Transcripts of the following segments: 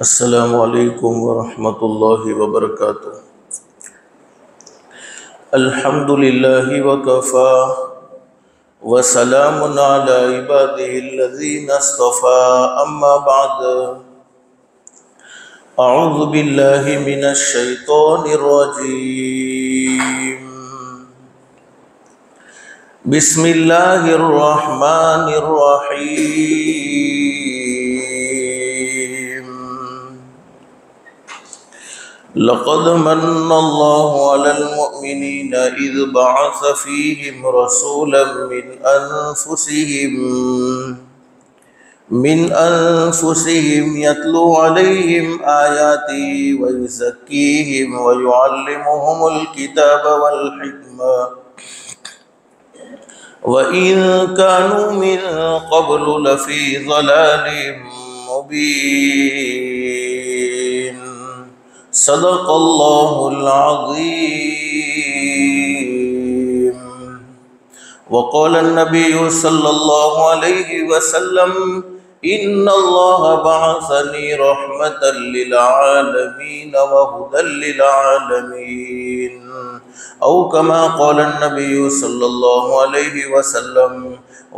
السلام علیکم ورحمۃ اللہ وبرکاتہ۔ الحمد للہ وکفا وسلام علی عبادہ الذین اصطفى، اما بعد، اعوذ باللہ من الشیطان الرجیم، بسم اللہ الرحمن الرحیم۔ لقد من اللہ علی المؤمنین اذ بعث فیہم رسولا من انفسہم یتلو علیہم آیاتہ ویزکیہم ویعلمہم الکتاب والحکمہ وَإِن كَانُوا مِن قَبْلُ لَفِي ضَلَالٍ مُبِينٍ۔ صدق اللہ العظیم۔ وقال النبی صلی اللہ علیہ وسلم ان اللہ بعثنی رحمتا للعالمین وہدی للعالمین، او کما قال النبی صلی اللہ علیہ وسلم،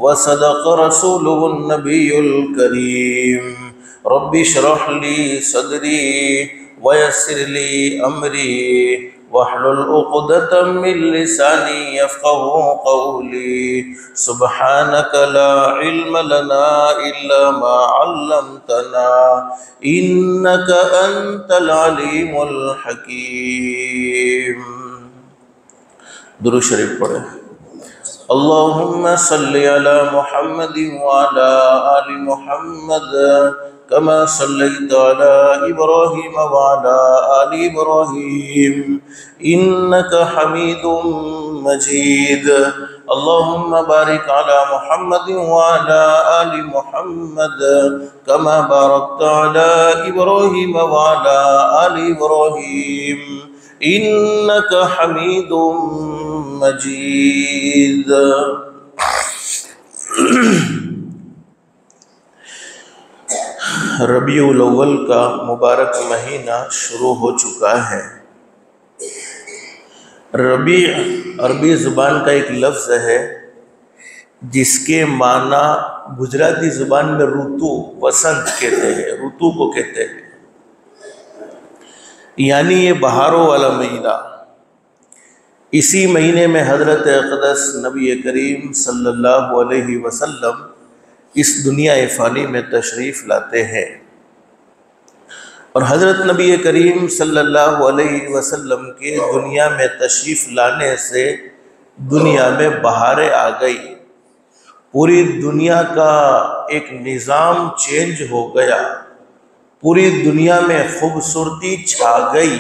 وصدق رسولہ النبی الکریم۔ رب اشرح لی صدری ویسر لی امری واحلل عقدۃ من لسانی یفقہوا قولی۔ سبحانک لا علم لنا الا ما علمتنا انک انت العلیم الحکیم۔ درود شریف پڑھیں۔ اللہم صلی علی محمد وعلی آل محمد کما صلیت علی ابراہیم وعلی آل ابراہیم انک حمید مجید۔ اللہم بارک علی محمد وعلی آل محمد کما بارکت علی ابراہیم وعلی آل ابراہیم انک حمید مجید۔ ربیع الاول کا مبارک مہینہ شروع ہو چکا ہے۔ ربیع عربی زبان کا ایک لفظ ہے جس کے معنی گجراتی زبان میں ઋતુ وسنت کہتے ہیں، ઋતુ کو کہتے ہیں، یعنی یہ بہاروں والا مہینہ۔ اسی مہینے میں حضرت اقدس نبی کریم صلی اللہ علیہ وسلم اس دنیا فانی میں تشریف لاتے ہیں، اور حضرت نبی کریم صلی اللہ علیہ وسلم کے دنیا میں تشریف لانے سے دنیا میں بہاریں آ گئی، پوری دنیا کا ایک نظام چینج ہو گیا، پوری دنیا میں خوبصورتی چھا گئی۔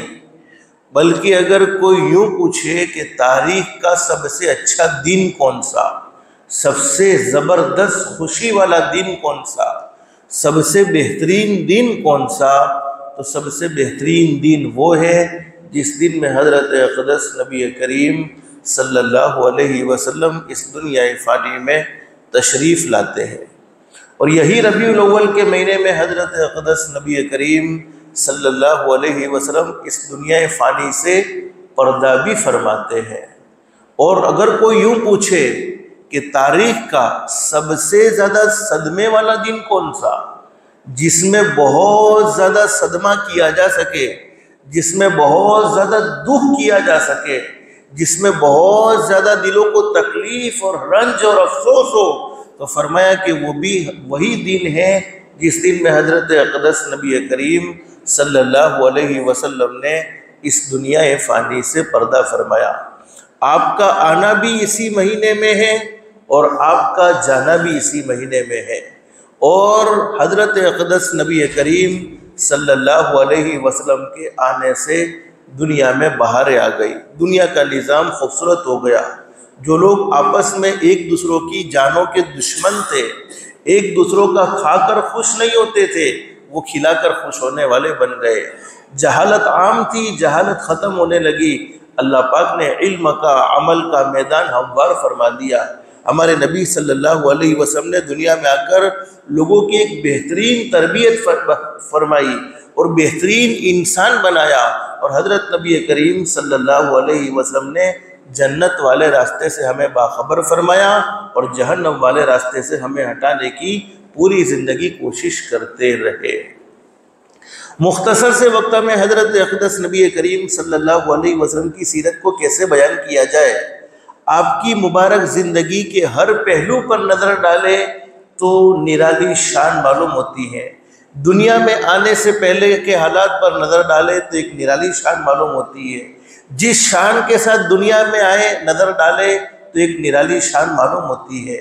بلکہ اگر کوئی یوں پوچھے کہ تاریخ کا سب سے اچھا دن کون سا، سب سے زبردست خوشی والا دن کون سا، سب سے بہترین دن کون سا، تو سب سے بہترین دن وہ ہے جس دن میں حضرت اقدس نبی کریم صلی اللہ علیہ وسلم اس دنیا فانی میں تشریف لاتے ہیں۔ اور یہی ربیع الاول کے مہینے میں حضرت اقدس نبی کریم صلی اللہ علیہ وسلم اس دنیا فانی سے پردہ بھی فرماتے ہیں۔ اور اگر کوئی یوں پوچھے کہ تاریخ کا سب سے زیادہ صدمے والا دن کون سا، جس میں بہت زیادہ صدمہ کیا جا سکے، جس میں بہت زیادہ دکھ کیا جا سکے، جس میں بہت زیادہ دلوں کو تکلیف اور رنج اور افسوس ہو، تو فرمایا کہ وہ بھی وہی دن ہے جس دن میں حضرت اقدس نبی کریم صلی اللہ علیہ وسلم نے اس دنیا فانی سے پردہ فرمایا۔ آپ کا آنا بھی اسی مہینے میں ہے اور آپ کا جانا بھی اسی مہینے میں ہے، اور حضرت اقدس نبی کریم صلی اللہ علیہ وسلم کے آنے سے دنیا میں بہاریں آ گئی، دنیا کا نظام خوبصورت ہو گیا۔ جو لوگ آپس میں ایک دوسروں کی جانوں کے دشمن تھے، ایک دوسروں کا کھا کر خوش نہیں ہوتے تھے، وہ کھلا کر خوش ہونے والے بن گئے۔ جہالت عام تھی، جہالت ختم ہونے لگی، اللہ پاک نے علم کا، عمل کا میدان ہموار فرما دیا۔ ہمارے نبی صلی اللہ علیہ وسلم نے دنیا میں آ کر لوگوں کی ایک بہترین تربیت فرمائی، اور بہترین انسان بنایا، اور حضرت نبی کریم صلی اللہ علیہ وسلم نے جنت والے راستے سے ہمیں باخبر فرمایا اور جہنم والے راستے سے ہمیں ہٹانے کی پوری زندگی کوشش کرتے رہے۔ مختصر سے وقت میں حضرت اقدس نبی کریم صلی اللہ علیہ وسلم کی سیرت کو کیسے بیان کیا جائے؟ آپ کی مبارک زندگی کے ہر پہلو پر نظر ڈالے تو نرالی شان معلوم ہوتی ہے۔ دنیا میں آنے سے پہلے کے حالات پر نظر ڈالے تو ایک نرالی شان معلوم ہوتی ہے۔ جس شان کے ساتھ دنیا میں آئے نظر ڈالے تو ایک نرالی شان معلوم ہوتی ہے۔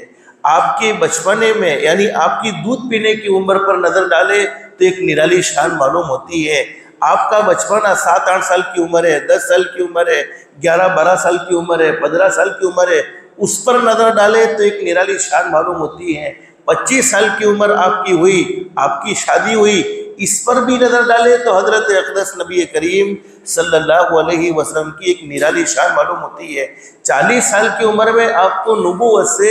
آپ کے بچپنے میں یعنی آپ کی دودھ پینے کی عمر پر نظر ڈالے تو ایک نرالی شان معلوم ہوتی ہے۔ آپ کا بچپنا 7-8 سال کی عمر ہے، 10 سال کی عمر ہے، 11-12 سال کی عمر ہے، 15 سال کی عمر ہے، اس پر نظر ڈالے تو ایک نرالی شان معلوم ہوتی ہے۔ 25 سال کی عمر آپ کی ہوئی، آپ کی شادی ہوئی، اس پر بھی نظر ڈالے تو حضرت اقدس نبی کریم صلی اللہ علیہ وسلم کی ایک نرالی شان معلوم ہوتی ہے۔ 40 سال کی عمر میں آپ کو نبوت سے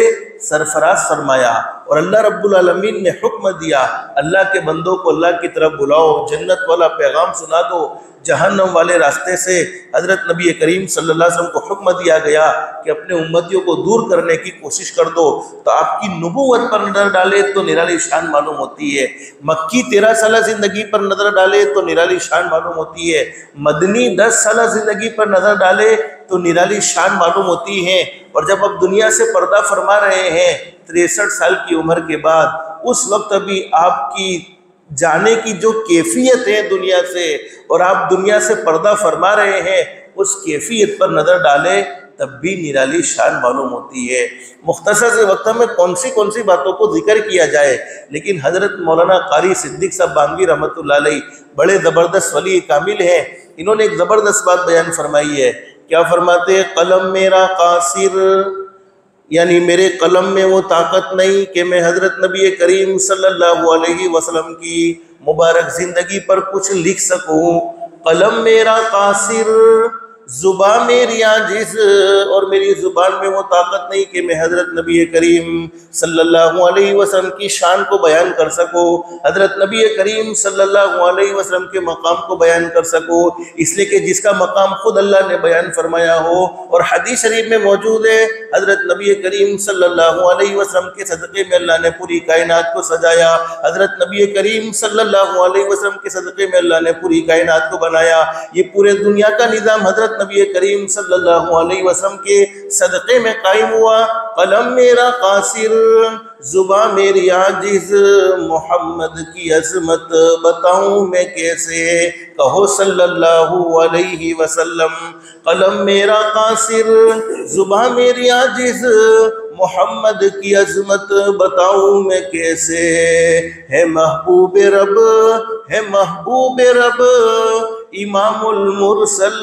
سرفراز فرمایا اور اللہ رب العالمین نے حکم دیا، اللہ کے بندوں کو اللہ کی طرف بلاؤ، جنت والا پیغام سنا دو۔ جہنم والے راستے سے حضرت نبی کریم صلی اللہ علیہ وسلم کو حکم دیا گیا کہ اپنے امتیوں کو دور کرنے کی کوشش کر دو، تو آپ کی نبوت پر نظر ڈالے تو نرالی شان معلوم ہوتی ہے۔ مکی 13 سالہ زندگی پر نظر ڈالے تو نرالی شان معلوم ہوتی ہے۔ مدنی 10 سالہ زندگی پر نظر ڈالے تو نرالی شان معلوم ہوتی ہے۔ اور جب اب دنیا سے پردہ فرما رہے ہیں 63 سال کی عمر کے بعد، اس وقت ابھی آپ کی جانے کی جو کیفیت ہے دنیا سے، اور آپ دنیا سے پردہ فرما رہے ہیں، اس کیفیت پر نظر ڈالے تب بھی نرالی شان معلوم ہوتی ہے۔ مختصر سے وقت میں کون سی باتوں کو ذکر کیا جائے، لیکن حضرت مولانا قاری صدیق صاحب بانگوی رحمۃ اللہ علیہ بڑے زبردست ولی کامل ہیں، انہوں نے ایک زبردست بات بیان فرمائی ہے۔ کیا فرماتے؟ قلم میرا قاصر، یعنی میرے قلم میں وہ طاقت نہیں کہ میں حضرت نبی کریم صلی اللہ علیہ وسلم کی مبارک زندگی پر کچھ لکھ سکوں۔ قلم میرا قاصر، زبان میری عاجز، اور میری زبان میں وہ طاقت نہیں کہ میں حضرت نبی کریم صلی اللہ علیہ وسلم کی شان کو بیان کر سکوں، حضرت نبی کریم صلی اللہ علیہ وسلم کے مقام کو بیان کر سکوں، اس لیے کہ جس کا مقام خود اللہ نے بیان فرمایا ہو اور حدیث شریف میں موجود ہے۔ حضرت نبی کریم صلی اللہ علیہ وسلم کے صدقے میں اللہ نے پوری کائنات کو سجایا، حضرت نبی کریم صلی اللہ علیہ وسلم کے صدقے میں اللہ نے پوری کائنات کو بنایا۔ یہ پورے دنیا کا نظام حضرت نبی کریم صلی اللہ علیہ وسلم کے صدقے میں قائم ہوا۔ قلم میرا قاصر، زبان میری عاجز، محمد کی عظمت بتاؤں میں کیسے، کہو صلی اللہ علیہ وسلم۔ قلم میرا قاصر، زبان میری عاجز، محمد کی عظمت بتاؤں میں کیسے، ہے محبوب رب، ہے محبوب رب، امام المرسل،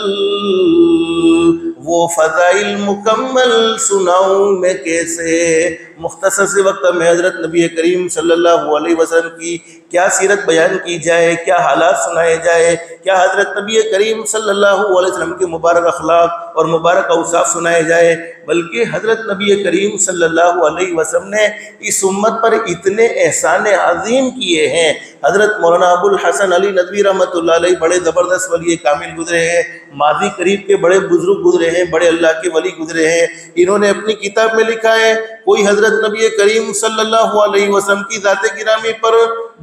وہ فضائل مکمل سناؤں میں کیسے۔ مختصر سے وقت میں حضرت نبی کریم صلی اللہ علیہ وسلم کی کیا سیرت بیان کی جائے، کیا حالات سنائے جائے، کیا حضرت نبی کریم صلی اللہ علیہ وسلم کے مبارک اخلاق اور مبارک اوصاف سنائے جائے، بلکہ حضرت نبی کریم صلی اللہ علیہ وسلم نے اس امت پر اتنے احسان عظیم کیے ہیں۔ حضرت مولانا ابو الحسن علی ندوی رحمۃ اللہ علیہ بڑے زبردست ولی کامل گزرے ہیں، ماضی قریب کے بڑے بزرگ گزرے ہیں، بڑے اللہ کے ولی گزرے ہیں۔ انہوں نے اپنی کتاب میں لکھا ہے، کوئی حضرت نبی کریم صلی اللہ علیہ وسلم کی ذات گرامی پر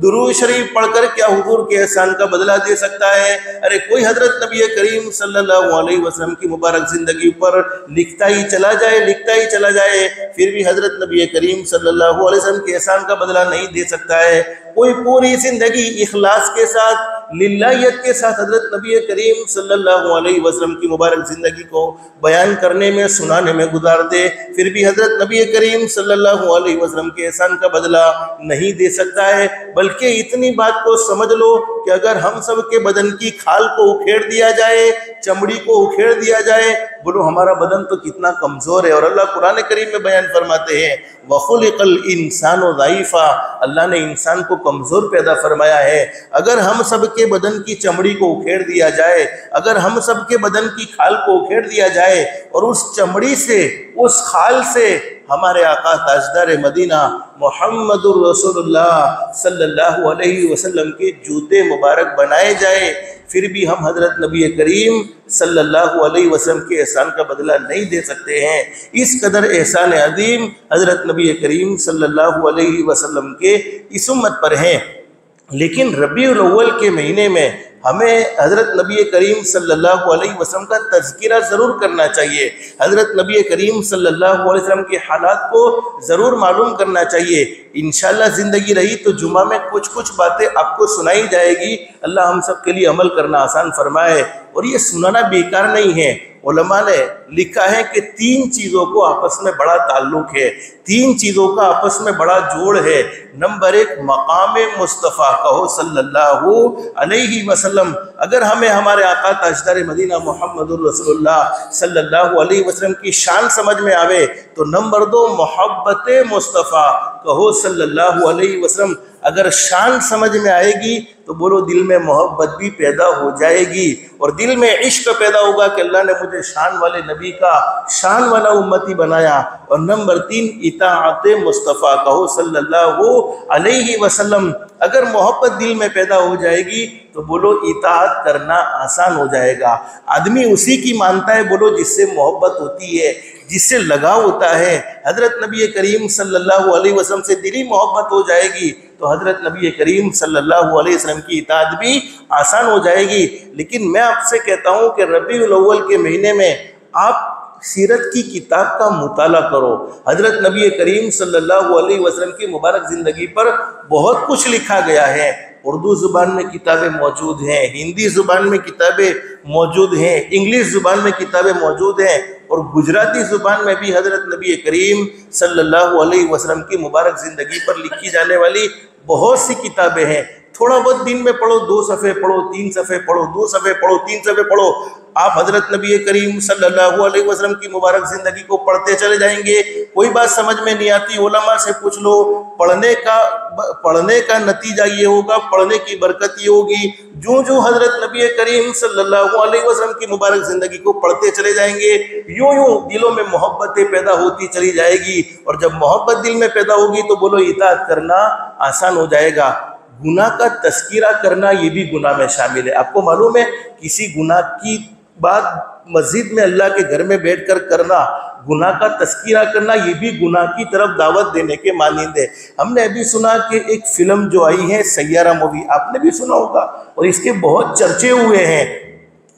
درود شریف پڑھ کر کیا حضور کے احسان کا بدلہ دے سکتا ہے؟ ارے کوئی حضرت نبی کریم صلی اللہ علیہ وسلم کی مبارک زندگی پر لکھتا ہی چلا جائے، پھر بھی حضرت نبی کریم صلی اللہ علیہ وسلم کے احسان کا بدلہ نہیں دے سکتا ہے۔ کوئی پوری زندگی اخلاص کے ساتھ، للہیت کے ساتھ حضرت نبی کریم صلی اللہ علیہ وسلم کی مبارک زندگی کو بیان کرنے میں، سنانے میں گزار دے، پھر بھی حضرت نبی کریم صلی اللہ علیہ وسلم کے احسان کا بدلہ نہیں دے سکتا ہے۔ بلکہ اتنی بات کو سمجھ لو کہ اگر ہم سب کے بدن کی کھال کو اکھیڑ دیا جائے، چمڑی کو اکھیڑ دیا جائے، بولو ہمارا بدن تو کتنا کمزور ہے۔ اور اللہ قرآن کریم میں بیان فرماتے ہیں وَخُلِقَ الْإِنسَانُ ضَعِيفًا، اللہ نے انسان کو کمزور پیدا فرمایا ہے۔ اگر ہم سب کے بدن کی چمڑی کو اکھیڑ دیا جائے، اگر ہم سب کے بدن کی کھال کو اکھیڑ دیا جائے اور اس چمڑی سے، اس کھال سے ہمارے آقا تاجدار مدینہ محمد الرسول اللہ صلی اللہ علیہ وسلم کے جوتے مبارک بنائے جائے، پھر بھی ہم حضرت نبی کریم صلی اللہ علیہ وسلم کے احسان کا بدلہ نہیں دے سکتے ہیں۔ اس قدر احسان عظیم حضرت نبی کریم صلی اللہ علیہ وسلم کے اس امت پر ہیں۔ لیکن ربیع الاول کے مہینے میں ہمیں حضرت نبی کریم صلی اللہ علیہ وسلم کا تذکرہ ضرور کرنا چاہیے، حضرت نبی کریم صلی اللہ علیہ وسلم کے حالات کو ضرور معلوم کرنا چاہیے۔ انشاءاللہ زندگی رہی تو جمعہ میں کچھ باتیں آپ کو سنائی جائے گی، اللہ ہم سب کے لیے عمل کرنا آسان فرمائے۔ اور یہ سنانا بیکار نہیں ہے، علماء نے لکھا ہے کہ 3 چیزوں کو آپس میں بڑا تعلق ہے، 3 چیزوں کا آپس میں بڑا جوڑ ہے۔ نمبر 1 مقام مصطفیٰ کہو صلی اللہ علیہ وسلم۔ اگر ہمیں ہمارے آقا تاجدار مدینہ محمد الرسول اللہ صلی اللہ علیہ وسلم کی شان سمجھ میں آوے تو نمبر 2 محبت مصطفیٰ کہو صلی اللہ علیہ وسلم۔ اگر شان سمجھ میں آئے گی تو بولو دل میں محبت بھی پیدا ہو جائے گی، اور دل میں عشق پیدا ہوگا کہ اللہ نے مجھے شان والے نبی کا شان والا امتی بنایا۔ اور نمبر 3 اطاعت مصطفیٰ کہو صلی اللہ علیہ وسلم۔ اگر محبت دل میں پیدا ہو جائے گی تو بولو اطاعت کرنا آسان ہو جائے گا۔ آدمی اسی کی مانتا ہے بولو جس سے محبت ہوتی ہے، جس سے لگاؤ ہوتا ہے۔ حضرت نبی کریم صلی اللہ علیہ وسلم سے دلی محبت ہو جائے گی تو حضرت نبی کریم صلی اللہ علیہ وسلم کی اطاعت بھی آسان ہو جائے گی۔ لیکن میں آپ سے کہتا ہوں کہ ربیع الاول کے مہینے میں آپ سیرت کی کتاب کا مطالعہ کرو۔ حضرت نبی کریم صلی اللہ علیہ وسلم کی مبارک زندگی پر بہت کچھ لکھا گیا ہے۔ اردو زبان میں کتابیں موجود ہیں، ہندی زبان میں کتابیں موجود ہیں، انگلش زبان میں کتابیں موجود ہیں، اور گجراتی زبان میں بھی حضرت نبی کریم صلی اللہ علیہ وسلم کی مبارک زندگی پر لکھی جانے والی بہت سی کتابیں ہیں۔ تھوڑا بہت دن میں پڑھو، 2 صفحے پڑھو، 3 صفحے پڑھو، 2 صفحے پڑھو، 3 صفحے پڑھو، آپ حضرت نبی کریم صلی اللہ علیہ وسلم کی مبارک زندگی کو پڑھتے چلے جائیں گے۔ کوئی بات سمجھ میں نہیں آتی علماء سے پوچھ لو، پڑھنے کا نتیجہ یہ ہوگا، پڑھنے کی برکت یہ ہوگی، جو حضرت نبی کریم صلی اللہ علیہ وسلم کی مبارک زندگی کو پڑھتے چلے جائیں گے، یوں دلوں میں محبتیں پیدا ہوتی چلی جائے گی، اور جب محبت دل میں پیدا ہوگی تو بولو اطاعت کرنا آسان ہو جائے گا۔ گناہ کا تذکرہ کرنا یہ بھی گناہ میں شامل ہے۔ آپ کو معلوم ہے کسی گناہ کی بات مسجد میں اللہ کے گھر میں بیٹھ کر کرنا، گناہ کا تذکرہ کرنا، یہ بھی گناہ کی طرف دعوت دینے کے مانند ہے۔ ہم نے ابھی سنا کہ ایک فلم جو آئی ہے سیارہ مووی، آپ نے بھی سنا ہوگا، اور اس کے بہت چرچے ہوئے ہیں،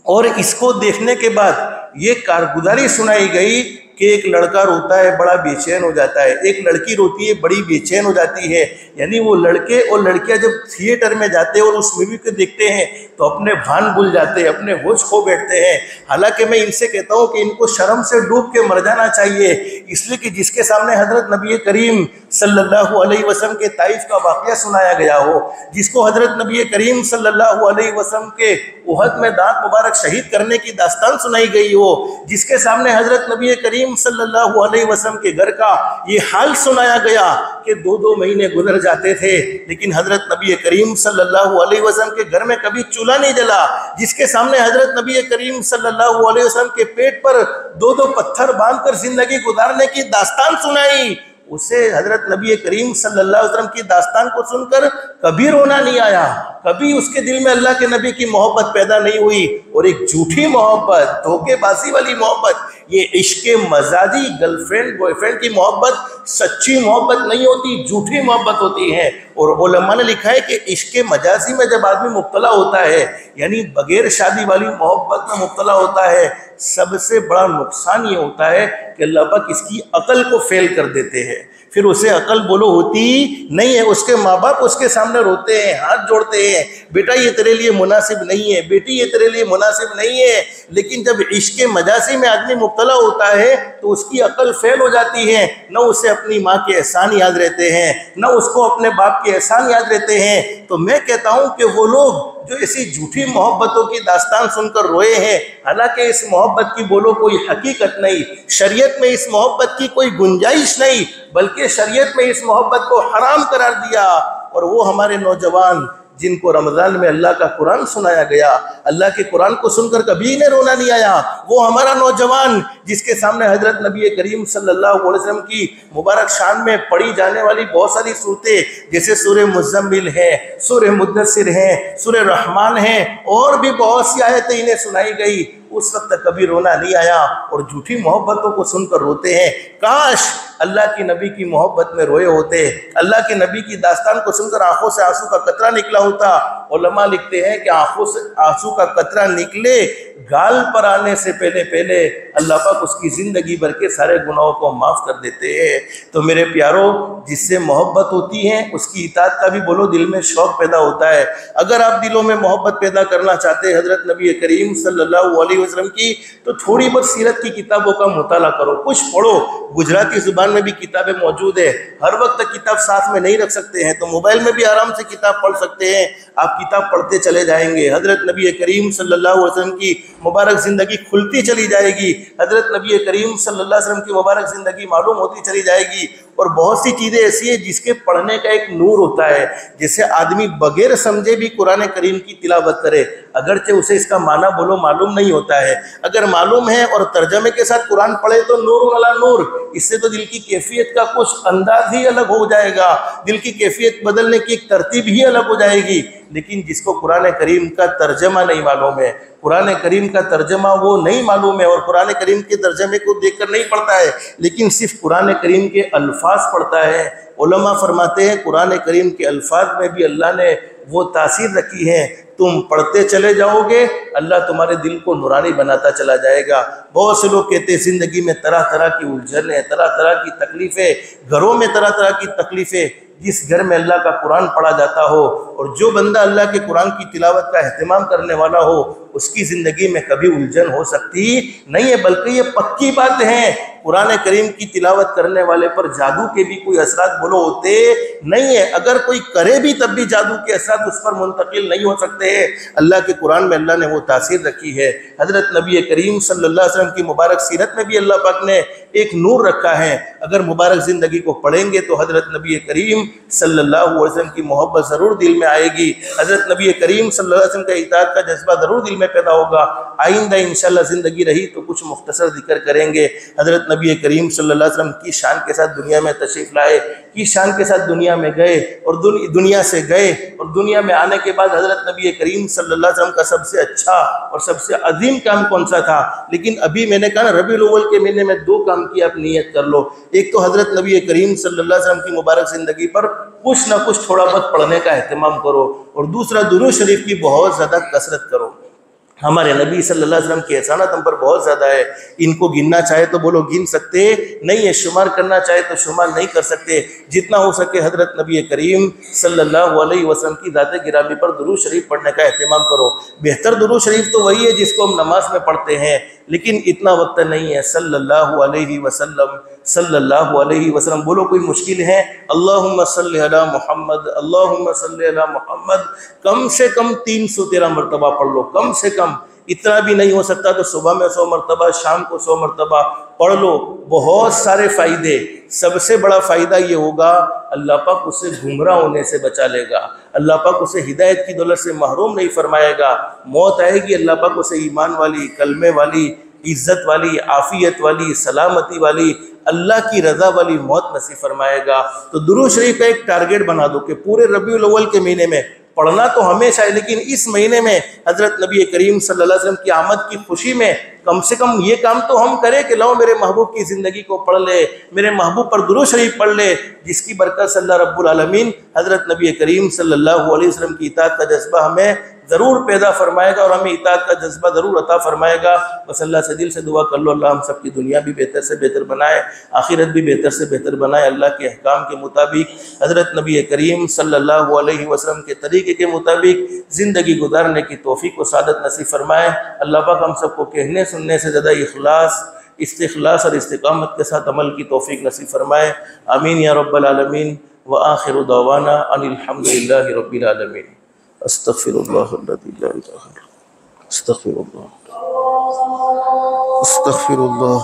اور اس کو دیکھنے کے بعد یہ کارگزاری سنائی گئی کہ ایک لڑکا روتا ہے بڑا بے چین ہو جاتا ہے، ایک لڑکی روتی ہے بڑی بے چین ہو جاتی ہے۔ یعنی وہ لڑکے اور لڑکیاں جب تھیٹر میں جاتے ہیں اور اس مووی کو دیکھتے ہیں تو اپنے بھان بھول جاتے ہیں، اپنے ہوش کھو بیٹھتے ہیں۔ حالانکہ میں ان سے کہتا ہوں کہ ان کو شرم سے ڈوب کے مر جانا چاہیے، اس لیے کہ جس کے سامنے حضرت نبی کریم صلی اللہ علیہ وسلم کے طائف کا واقعہ سنایا گیا ہو، جس کو حضرت نبی کریم صلی اللہ علیہ وسلم کے احد میں دانت مبارک شہید کرنے کی داستان سنائی گئی ہو، جس کے سامنے حضرت نبی کریم صلی اللہ علیہ وسلم کے گھر کا یہ حال سنایا گیا کہ 2 مہینے گزر جاتے تھے لیکن حضرت نبی کریم صلی اللہ علیہ وسلم کے گھر میں کبھی چولہا نہیں جلا، جس کے سامنے حضرت نبی کریم صلی اللہ علیہ وسلم کے پیٹ پر 2 پتھر باندھ کر زندگی گزارنے کی داستان سنائی، اسے حضرت نبی کریم صلی اللہ علیہ وسلم کی داستان کو سن کر کبھی رونا نہیں آیا، کبھی اس کے دل میں اللہ کے نبی کی محبت پیدا نہیں ہوئی۔ اور ایک جھوٹی محبت، دھوکے بازی والی محبت، یہ عشق مزاجی گرل فرینڈ بوائے فرینڈ کی محبت سچی محبت نہیں ہوتی، جھوٹی محبت ہوتی ہے۔ اور علماء نے لکھا ہے کہ عشق مجازی میں جب آدمی مبتلا ہوتا ہے، یعنی بغیر شادی والی محبت میں مبتلا ہوتا ہے، سب سے بڑا نقصان یہ ہوتا ہے کہ اللہ پاک اس کی عقل کو فیل کر دیتے ہیں، پھر اسے عقل بولو ہوتی نہیں ہے۔ اس کے ماں باپ اس کے سامنے روتے ہیں، ہاتھ جوڑتے ہیں، بیٹا یہ تیرے لیے مناسب نہیں ہے، بیٹی یہ تیرے لیے مناسب نہیں ہے۔ لیکن جب عشق مجازی میں آدمی مبتلا ہوتا ہے تو اس کی عقل فیل ہو جاتی ہے، نہ اسے اپنی ماں کے احسان یاد رہتے ہیں، نہ اس کو اپنے باپ کے احسان یاد رہتے ہیں۔ تو میں کہتا ہوں کہ وہ لوگ جو ایسی جھوٹی محبتوں کی داستان سن کر روئے ہیں، حالانکہ اس محبت کی بولو کوئی حقیقت نہیں، شریعت میں اس محبت کی کوئی گنجائش نہیں، بلکہ شریعت میں اس محبت کو حرام قرار دیا۔ اور وہ ہمارے نوجوان جن کو رمضان میں اللہ کا قرآن سنایا گیا، اللہ کے قرآن کو سن کر کبھی انہیں رونا نہیں آیا، وہ ہمارا نوجوان جس کے سامنے حضرت نبی کریم صلی اللہ علیہ وسلم کی مبارک شان میں پڑھی جانے والی بہت ساری صورتیں جیسے سورہ مزمل ہے، سورہ مدثر ہے، سورہ رحمان ہے، اور بھی بہت سی آیتیں انہیں سنائی گئی، اس وقت کبھی رونا نہیں آیا، اور جھوٹی محبتوں کو سن کر روتے ہیں۔ کاش اللہ کی نبی کی محبت میں روئے ہوتے، اللہ کے نبی کی داستان کو سن کر آنکھوں سے آنسو کا قطرہ نکلا ہوتا۔ علماء لکھتے ہیں کہ آنکھوں سے آنسو کا قطرہ نکلے گال پر آنے سے پہلے اللہ پاک اس کی زندگی بھر کے سارے گناہوں کو معاف کر دیتے ہیں۔ تو میرے پیارو، جس سے محبت ہوتی ہے اس کی اطاعت کا بھی بولو دل میں شوق پیدا ہوتا ہے۔ اگر آپ دلوں میں محبت پیدا کرنا چاہتے ہیں حضرت نبی کریم صلی اللہ علیہ وسلم کی، تو تھوڑی بہت سیرت کی کتابوں کا مطالعہ کرو، کچھ پڑھو۔ گجراتی زبان میں بھی کتابیں موجود ہیں، ہر وقت کتاب ساتھ میں نہیں رکھ سکتے ہیں تو موبائل میں بھی آرام سے کتاب پڑھ سکتے ہیں، آپ کتاب پڑھتے چلے جائیں گے، حضرت نبی کریم صلی اللہ علیہ وسلم کی مبارک زندگی کھلتی چلی جائے گی، حضرت نبی کریم صلی اللہ علیہ وسلم کی مبارک زندگی معلوم ہوتی چلی جائے گی۔ اور بہت سی چیزیں ایسی ہیں جس کے پڑھنے کا ایک نور ہوتا ہے، جیسے آدمی بغیر سمجھے بھی قرآن کریم کی تلاوت کرے، اگرچہ اسے اس کا معنی بولو معلوم نہیں ہوتا ہے، اگر معلوم ہے اور ترجمے کے ساتھ قرآن پڑھے تو نور علی نور، اس سے تو دل کی کیفیت کا کچھ انداز ہی الگ ہو جائے گا، دل کی کیفیت بدلنے کی ایک ترتیب ہی الگ ہو جائے گی۔ لیکن جس کو قرآن کریم کا ترجمہ نہیں معلوم ہے، قرآن کریم کا ترجمہ وہ نہیں معلوم ہے اور قرآن کریم کے ترجمے کو دیکھ کر نہیں پڑھتا ہے، لیکن صرف قرآن کریم کے الفاظ پڑھتا ہے، علماء فرماتے ہیں قرآن کریم کے الفاظ میں بھی اللہ نے وہ تاثیر رکھی ہے، تم پڑھتے چلے جاؤ گے اللہ تمہارے دل کو نورانی بناتا چلا جائے گا۔ بہت سے لوگ کہتے ہیں زندگی میں طرح طرح کی الجھنیں، طرح طرح کی تکلیفیں، گھروں میں طرح طرح کی تکلیفیں، جس گھر میں اللہ کا قرآن پڑھا جاتا ہو اور جو بندہ اللہ کے قرآن کی تلاوت کا اہتمام کرنے والا ہو، اس کی زندگی میں کبھی الجھن ہو سکتی نہیں ہے، بلکہ یہ پکی بات ہے، قرآن کریم کی تلاوت کرنے والے پر جادو کے بھی کوئی اثرات بولو ہوتے نہیں ہے، اگر کوئی کرے بھی تب بھی جادو کے اثرات اس پر منتقل نہیں ہو سکتے ہیں۔ اللہ کے قرآن میں اللہ نے وہ تاثیر رکھی ہے، حضرت نبی کریم صلی اللہ علیہ وسلم کی مبارک سیرت میں بھی اللہ پاک نے ایک نور رکھا ہے، اگر مبارک زندگی کو پڑھیں گے تو حضرت نبی کریم صلی اللہ علیہ وسلم کی محبت ضرور دل میں آئے گی، حضرت نبی کریم صلی اللہ علیہ وسلم کا اطاعت کا جذبہ ضرور دل میں پیدا ہوگا۔ آئندہ انشاءاللہ زندگی رہی تو کچھ مختصر ذکر کریں گے، حضرت نبی کریم صلی اللہ علیہ وسلم کی شان کے ساتھ دنیا میں تشریف لائے، کی شان کے ساتھ دنیا میں گئے اور دنیا سے گئے، اور دنیا میں آنے کے بعد حضرت نبی کریم صلی اللہ علیہ وسلم کا سب سے اچھا اور سب سے عظیم کام کون سا تھا؟ لیکن ابھی میں نے کہا نا ربیع الاول کے مہینے میں 2 کام کی آپ نیت کر لو، ایک تو حضرت نبی کریم صلی اللہ علیہ وسلم کی مبارک زندگی پر کچھ نہ کچھ تھوڑا بہت پڑھنے کا اہتمام کرو، اور دوسرا درود شریف کی بہت زیادہ کثرت کرو۔ ہمارے نبی صلی اللہ علیہ وسلم کی احسانات ہم پر بہت زیادہ ہے، ان کو گننا چاہے تو بولو گن سکتے نہیں ہے، شمار کرنا چاہے تو شمار نہیں کر سکتے، جتنا ہو سکے حضرت نبی کریم صلی اللہ علیہ وسلم کی ذات گرامی پر درود شریف پڑھنے کا اہتمام کرو۔ بہتر درود شریف تو وہی ہے جس کو ہم نماز میں پڑھتے ہیں، لیکن اتنا وقت نہیں ہے، صلی اللہ علیہ وسلم صلی اللہ علیہ وسلم بولو، کوئی مشکل ہے؟ اللہم صلی علی محمد، اللہم صلی علی محمد، کم سے کم 313 مرتبہ پڑھ لو، کم سے کم، اتنا بھی نہیں ہو سکتا تو صبح میں 100 مرتبہ، شام کو 100 مرتبہ پڑھ لو، بہت سارے فائدے۔ سب سے بڑا فائدہ یہ ہوگا اللہ پاک اسے گمراہ ہونے سے بچا لے گا، اللہ پاک اسے ہدایت کی دولت سے محروم نہیں فرمائے گا، موت آئے گی اللہ پاک اسے ایمان والی، کلمے والی، عزت والی، عافیت والی، سلامتی والی، اللہ کی رضا والی موت نصیب فرمائے گا۔ تو درود شریف کا ایک ٹارگٹ بنا دو کہ پورے ربیع الاول کے مہینے میں پڑھنا تو ہمیشہ ہے، لیکن اس مہینے میں حضرت نبی کریم صلی اللہ علیہ وسلم کی آمد کی خوشی میں کم سے کم یہ کام تو ہم کریں کہ لو میرے محبوب کی زندگی کو پڑھ لے، میرے محبوب پر درود شریف پڑھ لے، جس کی برکت سے اللہ رب العالمین حضرت نبی کریم صلی اللہ علیہ وسلم کی اطاعت کا جذبہ ہمیں ضرور پیدا فرمائے گا اور ہمیں اطاعت کا جذبہ ضرور عطا فرمائے گا۔ بس اللہ سے دل سے دعا کر لو، اللہ ہم سب کی دنیا بھی بہتر سے بہتر بنائے، آخرت بھی بہتر سے بہتر بنائے، اللہ کے احکام کے مطابق حضرت نبی کریم صلی اللہ علیہ وسلم کے طریقے کے مطابق زندگی گزارنے کی توفیق و سعادت نصیب فرمائے۔ اللہ پاک ہم سب کو کہنے سننے سے زیادہ استخلاص اور استقامت کے ساتھ عمل کی توفیق نصیب فرمائے، آمین یا رب العالمین۔ وآخر دعوانا ان الحمد للہ رب العالمین۔ استغفر اللہ الذی لا الہ الا هو، استغفر اللہ، استغفر اللہ۔